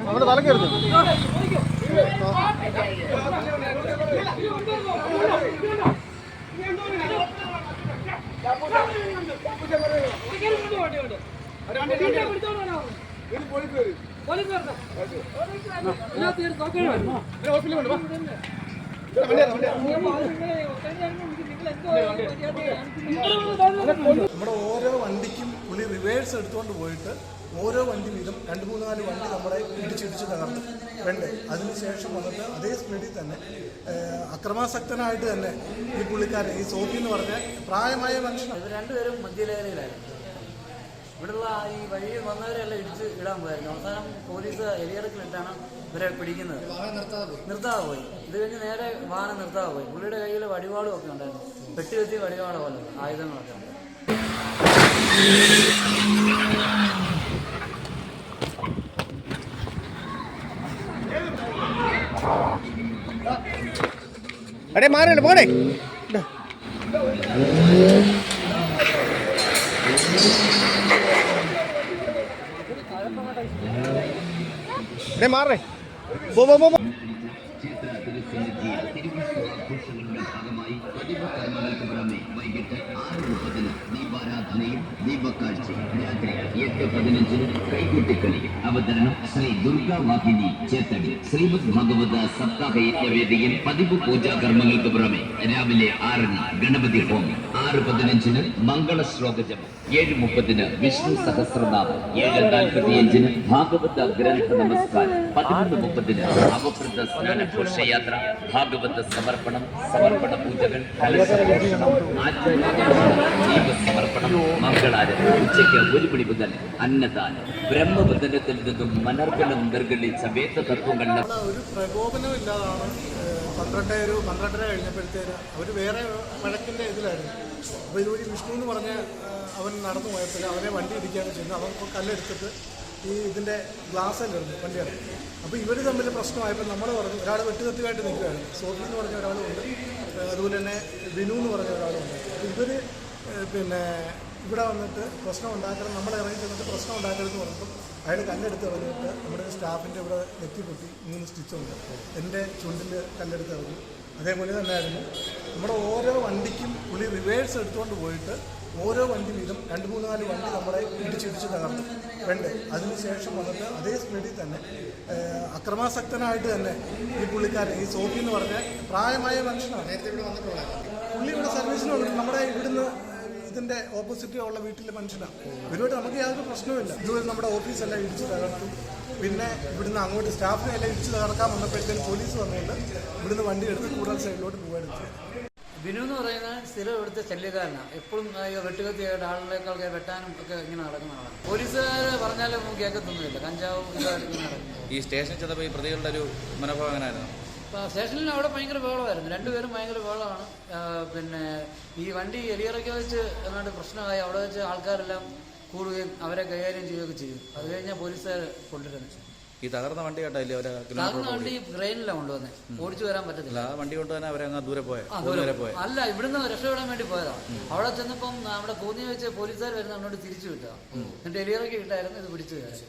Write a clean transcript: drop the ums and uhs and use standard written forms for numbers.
നമ്മുടെ തലക്കരുത്. നമ്മുടെ ഓരോ വണ്ടിക്കും പുള്ളി റിവേഴ്സ് എടുത്തുകൊണ്ട് പോയിട്ട് ഓരോ വണ്ടി വീതം 2-3-4 വണ്ടി നമ്മളെ ഇടിച്ചിടിച്ച് തകർത്തു രണ്ട്. അതിനുശേഷം വന്നിട്ട് അതേ സ്പീഡിൽ തന്നെ അക്രമാസക്തനായിട്ട് തന്നെ ഈ പുള്ളിക്കാരൻ ഈ സോഫി എന്ന് പറഞ്ഞ പ്രായമായ മനുഷ്യനാണ്. ഇവർ രണ്ടുപേരും മദ്യലഹരിയിലായിരുന്നു. ഇവിടെയുള്ള ഈ വഴിയിൽ വന്നവരെല്ലാം ഇടിച്ച് ഇടാൻ പോയായിരുന്നു. അവസാനം പോലീസ് എലിയിറക്കിലിട്ടാണ് ഇവരെ പിടിക്കുന്നത്. നിർത്താതെ പോയി. ഇത് കഴിഞ്ഞ് നേരെ വാഹനം നിർത്താതെ പോയി. പുള്ളിയുടെ കയ്യിൽ വടിവാളും ഒക്കെ ഉണ്ടായിരുന്നു. വെട്ടി വടിവാള പോലെ ആയുധങ്ങളൊക്കെ ഉണ്ട്. അടേ മാറണ്ട പോടേ. അടേ മാറേ പോ പോ പോ. ദീപാരാധനയും ദീപക്കാഴ്ചയും രാത്രി 8:15 കൈകൊട്ടിക്കളി. അവതരണം ശ്രീ ദുർഗാവാഹിനി ചേത്തടി. ശ്രീമദ് ഭാഗവത സപ്താഹ യജ്ഞവേദിയിൽ പതിവ് പൂജാകർമ്മങ്ങൾക്ക് പുറമെ രാവിലെ 6-ന് ഗണപതി ഹോമം, 6:15 മംഗള ശ്ലോകജപം, 7:30 വിഷ്ണു സഹസ്രനാമം, 7:45 ഭാഗവത ഗ്രന്ഥ നമസ്കാരം, 11:30 അവഭൃത സ്നാന ഘോഷയാത്ര, ഭാഗവത സമർപ്പണം, സമർപ്പണ പൂജകൾ, കലശം, ആചാര്യ സമർപ്പണം, മംഗളാരതി. ഉച്ചയ്ക്ക് 1 മണി മുതൽ അന്നദാനം. ബ്രഹ്മബന്ധനത്തിൽ നിന്നും മനർഗണം നിർഗളിച്ച വേദതത്വങ്ങളുടെ ഒരു പ്രകോപനം ഇല്ലാതാണ് 12:30 കഴിഞ്ഞപ്പോഴത്തേന് അവർ വേറെ വഴക്കിൻ്റെ ഇതിലായിരുന്നു. അപ്പോൾ ഇതുവഴി വിഷ്ണു എന്ന് പറഞ്ഞ അവൻ നടന്നു പോയപ്പോൾ അവനെ വണ്ടി ഇടിക്കാണ് ചെയ്യുന്നത്. അവൻ കല്ലെടുത്തിട്ട് ഈ ഇതിൻ്റെ ഗ്ലാസ്സെല്ലാം വണ്ടിയാണ്. അപ്പോൾ ഇവർ തമ്മിൽ പ്രശ്നമായപ്പോൾ നമ്മൾ പറഞ്ഞു, ഒരാൾ വെട്ടുകത്തിയായിട്ട് നിൽക്കുകയായിരുന്നു. സോഫി എന്ന് പറഞ്ഞ ഒരാളുണ്ട്, അതുപോലെ തന്നെ വിനു എന്ന് പറഞ്ഞ ഒരാളുണ്ട്. ഇവർ പിന്നെ ഇവിടെ വന്നിട്ട് പ്രശ്നം ഉണ്ടാക്കണം, നമ്മൾ ഇറങ്ങി ചെന്നിട്ട് പ്രശ്നം ഉണ്ടാക്കരുതെന്ന് പറഞ്ഞപ്പോൾ അയാൾ കല്ലെടുത്ത് എറിഞ്ഞിട്ട് നമ്മുടെ സ്റ്റാഫിൻ്റെ ഇവിടെ നെറ്റിപ്പൊട്ടി 3 സ്റ്റിച്ചുണ്ട്. എൻ്റെ ചുണ്ടിൽ കല്ലെടുത്ത് എറിഞ്ഞു. അതേപോലെ തന്നെയായിരുന്നു നമ്മുടെ ഓരോ വണ്ടിക്കും പുള്ളി റിവേഴ്സ് എടുത്തുകൊണ്ട് പോയിട്ട് ഓരോ വണ്ടി വീതം 2-3-4 വണ്ടി നമ്മളെ ഇടിച്ചിടിച്ച് തകർത്തു രണ്ട്. അതിനുശേഷം വന്നിട്ട് അതേ സ്പീഡിൽ തന്നെ അക്രമാസക്തനായിട്ട് തന്നെ ഈ പുള്ളിക്കാരൻ ഈ സോഫി എന്ന് പറഞ്ഞ പ്രായമായ മനുഷ്യനാണ്. നേരത്തെ ഇവിടെ വന്നിട്ടുള്ള പുള്ളി ഇവിടെ സർവീസിന് വന്നിട്ട് നമ്മുടെ ഇവിടുന്ന് ഇതിൻ്റെ ഓപ്പോസിറ്റ് ഉള്ള വീട്ടിലെ മനുഷ്യനാണ്. ഇവരോട് നമുക്ക് യാതൊരു പ്രശ്നവുമില്ല. ഇതുവരെ നമ്മുടെ ഓഫീസെല്ലാം ഇടിച്ച് തകർത്തു. പിന്നെ ഇവിടുന്ന് അങ്ങോട്ട് സ്റ്റാഫിനെ എല്ലാം ഇടിച്ച് തകർക്കാൻ വന്നപ്പോഴത്തേക്കും പോലീസ് വന്നുകൊണ്ട് ഇവിടുന്ന് വണ്ടി എടുത്ത് കൂടുതൽ സൈഡിലോട്ട് പോകാനെടുത്തു. ബിനു എന്ന് പറയുന്നത് സ്ഥിരം ഇവിടുത്തെ ശല്യക്കാരനാണ്. എപ്പോഴും വെട്ടുകത്തിയായിട്ട് ആളുകളെക്കാൾക്ക് വെട്ടാനും ഒക്കെ ഇങ്ങനെ നടക്കുന്ന ആളാണ്. പോലീസുകാർ പറഞ്ഞാലും കേൾക്കത്തൊന്നുമില്ല. കഞ്ചാവും ഇതായിട്ട് ഇങ്ങനെ നടക്കുന്നു. ഈ സ്റ്റേഷനിൽ ചെന്നപ്പോൾ ഈ പ്രതികളുടെ ഒരു മനോഭാവം എങ്ങനെയായിരുന്നു? സ്റ്റേഷനിൽ അവിടെ ഭയങ്കര ബഹളമായിരുന്നു. രണ്ടുപേരും ഭയങ്കര ബഹളമാണ്. പിന്നെ ഈ വണ്ടി എലിയിറക്കി വെച്ച് എന്നാണ്ട് പ്രശ്നമായി. അവിടെ വെച്ച് ആൾക്കാരെല്ലാം കൂടുകയും അവരെ കൈകാര്യം ചെയ്യുകയൊക്കെ ചെയ്യും. അത് കഴിഞ്ഞാൽ പോലീസുകാർ കൊണ്ടുവരുന്നത്. ഈ തകർന്ന വണ്ടി കേട്ടില്ലേ? തകർന്ന വണ്ടി ട്രെയിനിലാണ് കൊണ്ടുവന്നേ. ഓടിച്ചു വരാൻ പറ്റത്തില്ല. ആ വണ്ടി കൊണ്ട് തന്നെ അവരങ്ങ് ദൂരെ പോയ അല്ല, ഇവിടുന്ന് രക്ഷപ്പെടാൻ വേണ്ടി പോയതാണ്. അവിടെ ചെന്നപ്പം നമ്മുടെ കൂന്നി വെച്ച് പോലീസുകാർ വരുന്ന അങ്ങോട്ട് തിരിച്ചു വിട്ടതാണ്. എന്നിട്ട് എലിയിറക്കി ഇട്ടായിരുന്നു ഇത് പിടിച്ചു കയറി.